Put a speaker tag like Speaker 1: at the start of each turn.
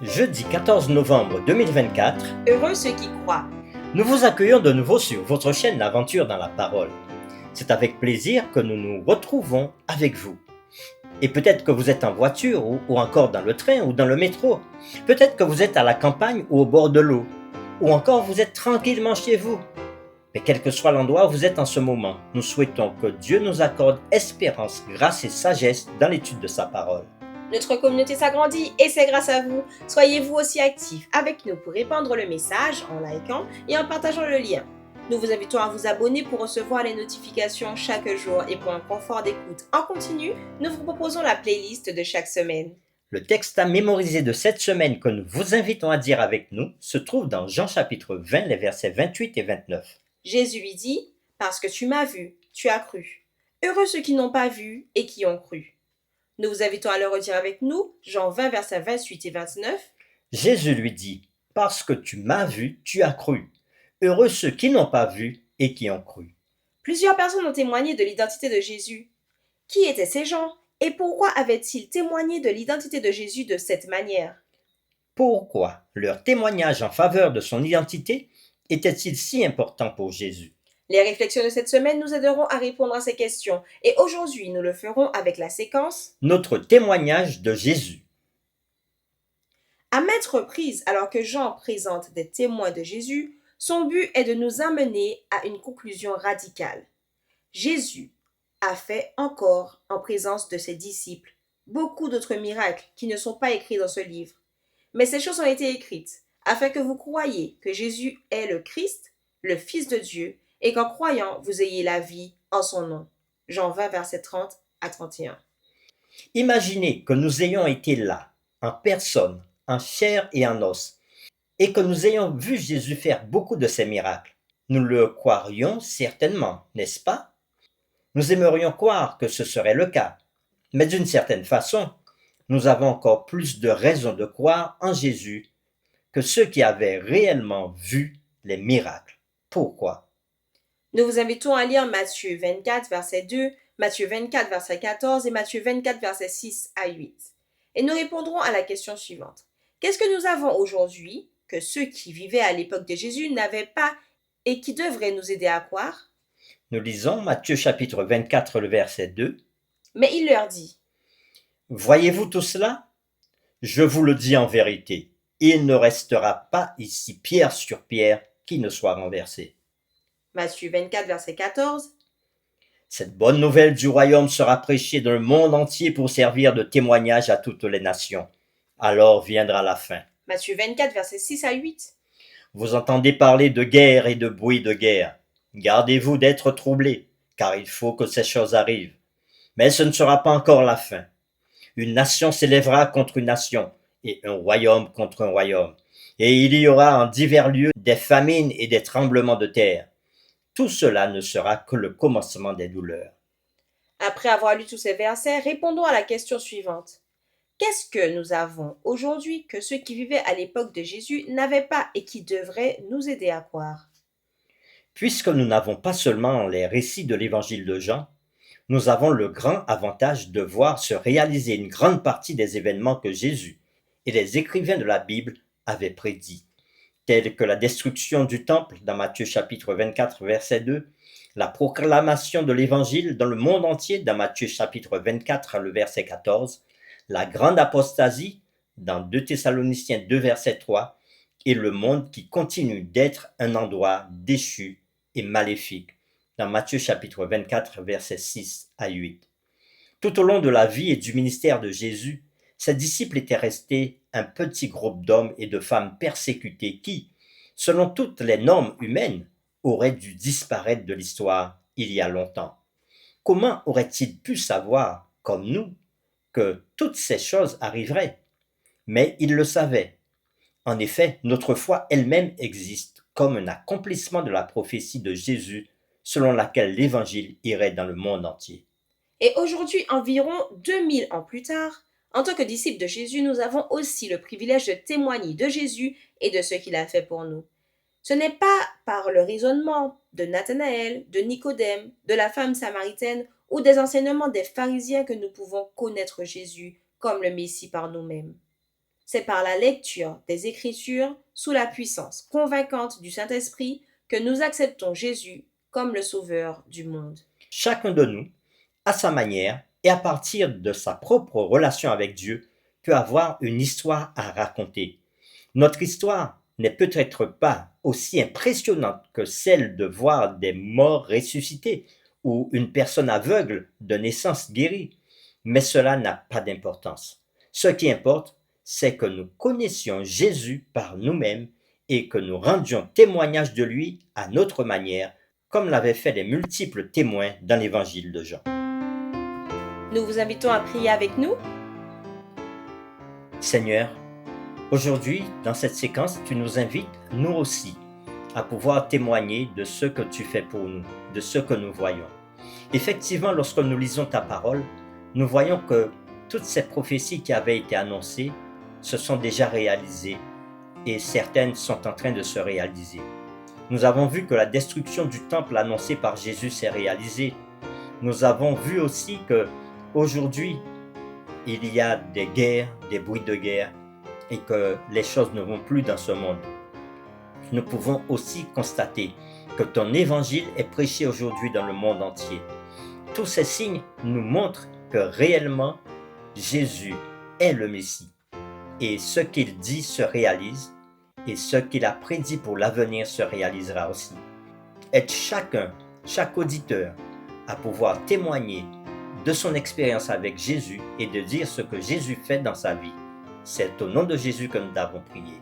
Speaker 1: Jeudi 14 novembre 2024,
Speaker 2: Heureux ceux qui croient.
Speaker 1: nous vous accueillons de nouveau sur votre chaîne L'Aventure dans la Parole. C'est avec plaisir que nous nous retrouvons avec vous. Et peut-être que vous êtes en voiture ou encore dans le train ou dans le métro. Peut-être que vous êtes à la campagne ou au bord de l'eau. Ou encore vous êtes tranquillement chez vous. Mais quel que soit l'endroit où vous êtes en ce moment, nous souhaitons que Dieu nous accorde espérance, grâce et sagesse dans l'étude de sa parole.
Speaker 2: Notre communauté s'agrandit et c'est grâce à vous. Soyez vous aussi actifs avec nous pour répandre le message en likant et en partageant le lien. Nous vous invitons à vous abonner pour recevoir les notifications chaque jour et pour un confort d'écoute en continu, nous vous proposons la playlist de chaque semaine.
Speaker 1: Le texte à mémoriser de cette semaine que nous vous invitons à dire avec nous se trouve dans Jean chapitre 20, les versets 28 et 29.
Speaker 2: Jésus lui dit, « Parce que tu m'as vu, tu as cru. Heureux ceux qui n'ont pas vu et qui ont cru. » Nous vous invitons à le redire avec nous, Jean 20, versets 28 et 29.
Speaker 1: Jésus lui dit, « Parce que tu m'as vu, tu as cru. Heureux ceux qui n'ont pas vu et qui ont cru. »
Speaker 2: Plusieurs personnes ont témoigné de l'identité de Jésus. Qui étaient ces gens et pourquoi avaient-ils témoigné de l'identité de Jésus de cette manière?
Speaker 1: Pourquoi leur témoignage en faveur de son identité était-il si important pour Jésus?
Speaker 2: Les réflexions de cette semaine nous aideront à répondre à ces questions et aujourd'hui nous le ferons avec la séquence
Speaker 1: Notre témoignage de Jésus.
Speaker 2: à maintes reprises alors que Jean présente des témoins de Jésus, son but est de nous amener à une conclusion radicale. Jésus a fait encore en présence de ses disciples beaucoup d'autres miracles qui ne sont pas écrits dans ce livre. Mais ces choses ont été écrites afin que vous croyiez que Jésus est le Christ, le Fils de Dieu, et qu'en croyant, vous ayez la vie en son nom. Jean 20, versets 30 à 31.
Speaker 1: Imaginez que nous ayons été là, en personne, en chair et en os, et que nous ayons vu Jésus faire beaucoup de ces miracles. Nous le croirions certainement, n'est-ce pas? Nous aimerions croire que ce serait le cas, mais d'une certaine façon, nous avons encore plus de raisons de croire en Jésus que ceux qui avaient réellement vu les miracles. Pourquoi?
Speaker 2: Nous vous invitons à lire Matthieu 24, verset 2, Matthieu 24, verset 14 et Matthieu 24, verset 6 à 8. Et nous répondrons à la question suivante. Qu'est-ce que nous avons aujourd'hui que ceux qui vivaient à l'époque de Jésus n'avaient pas et qui devraient nous aider à croire?
Speaker 1: Nous lisons Matthieu chapitre 24, le verset 2.
Speaker 2: Mais il leur dit,
Speaker 1: Voyez-vous tout cela? Je vous le dis en vérité, il ne restera pas ici pierre sur pierre qui ne soit renversée.
Speaker 2: Matthieu 24, verset 14,
Speaker 1: Cette bonne nouvelle du royaume sera prêchée dans le monde entier pour servir de témoignage à toutes les nations. Alors viendra la fin.
Speaker 2: Matthieu 24, verset 6 à 8.
Speaker 1: Vous entendez parler de guerre et de bruit de guerre. Gardez-vous d'être troublés, car il faut que ces choses arrivent. Mais ce ne sera pas encore la fin. Une nation s'élèvera contre une nation, et un royaume contre un royaume. Et il y aura en divers lieux des famines et des tremblements de terre. Tout cela ne sera que le commencement des douleurs.
Speaker 2: Après avoir lu tous ces versets, répondons à la question suivante. Qu'est-ce que nous avons aujourd'hui que ceux qui vivaient à l'époque de Jésus n'avaient pas et qui devraient nous aider à croire?
Speaker 1: Puisque nous n'avons pas seulement les récits de l'évangile de Jean, nous avons le grand avantage de voir se réaliser une grande partie des événements que Jésus et les écrivains de la Bible avaient prédits, tels que la destruction du temple dans Matthieu chapitre 24 verset 2, la proclamation de l'évangile dans le monde entier dans Matthieu chapitre 24 le verset 14, la grande apostasie dans 2 Thessaloniciens 2 verset 3 et le monde qui continue d'être un endroit déchu et maléfique dans Matthieu chapitre 24 versets 6 à 8. Tout au long de la vie et du ministère de Jésus, ses disciples étaient restés un petit groupe d'hommes et de femmes persécutés qui, selon toutes les normes humaines, auraient dû disparaître de l'histoire il y a longtemps. Comment auraient-ils pu savoir, comme nous, que toutes ces choses arriveraient? Mais ils le savaient. En effet, notre foi elle-même existe comme un accomplissement de la prophétie de Jésus selon laquelle l'Évangile irait dans le monde entier.
Speaker 2: Et aujourd'hui, environ 2000 ans plus tard, en tant que disciples de Jésus, nous avons aussi le privilège de témoigner de Jésus et de ce qu'il a fait pour nous. Ce n'est pas par le raisonnement de Nathanaël, de Nicodème, de la femme samaritaine ou des enseignements des pharisiens que nous pouvons connaître Jésus comme le Messie par nous-mêmes. C'est par la lecture des Écritures sous la puissance convaincante du Saint-Esprit que nous acceptons Jésus comme le Sauveur du monde.
Speaker 1: Chacun de nous, à sa manière et à partir de sa propre relation avec Dieu, peut avoir une histoire à raconter. Notre histoire n'est peut-être pas aussi impressionnante que celle de voir des morts ressuscités ou une personne aveugle de naissance guérie, mais cela n'a pas d'importance. Ce qui importe, c'est que nous connaissions Jésus par nous-mêmes et que nous rendions témoignage de lui à notre manière, comme l'avaient fait les multiples témoins dans l'évangile de Jean.
Speaker 2: Nous vous invitons à prier avec nous.
Speaker 1: Seigneur, aujourd'hui, dans cette séquence, tu nous invites, nous aussi, à pouvoir témoigner de ce que tu fais pour nous, de ce que nous voyons. Effectivement, lorsque nous lisons ta parole, nous voyons que toutes ces prophéties qui avaient été annoncées se sont déjà réalisées et certaines sont en train de se réaliser. Nous avons vu que la destruction du temple annoncée par Jésus s'est réalisée. Nous avons vu aussi que aujourd'hui, il y a des guerres, des bruits de guerre et que les choses ne vont plus dans ce monde. Nous pouvons aussi constater que ton évangile est prêché aujourd'hui dans le monde entier. Tous ces signes nous montrent que réellement Jésus est le Messie et ce qu'il dit se réalise et ce qu'il a prédit pour l'avenir se réalisera aussi. Aide chacun, chaque auditeur à pouvoir témoigner de son expérience avec Jésus et de dire ce que Jésus fait dans sa vie. C'est au nom de Jésus que nous avons prié.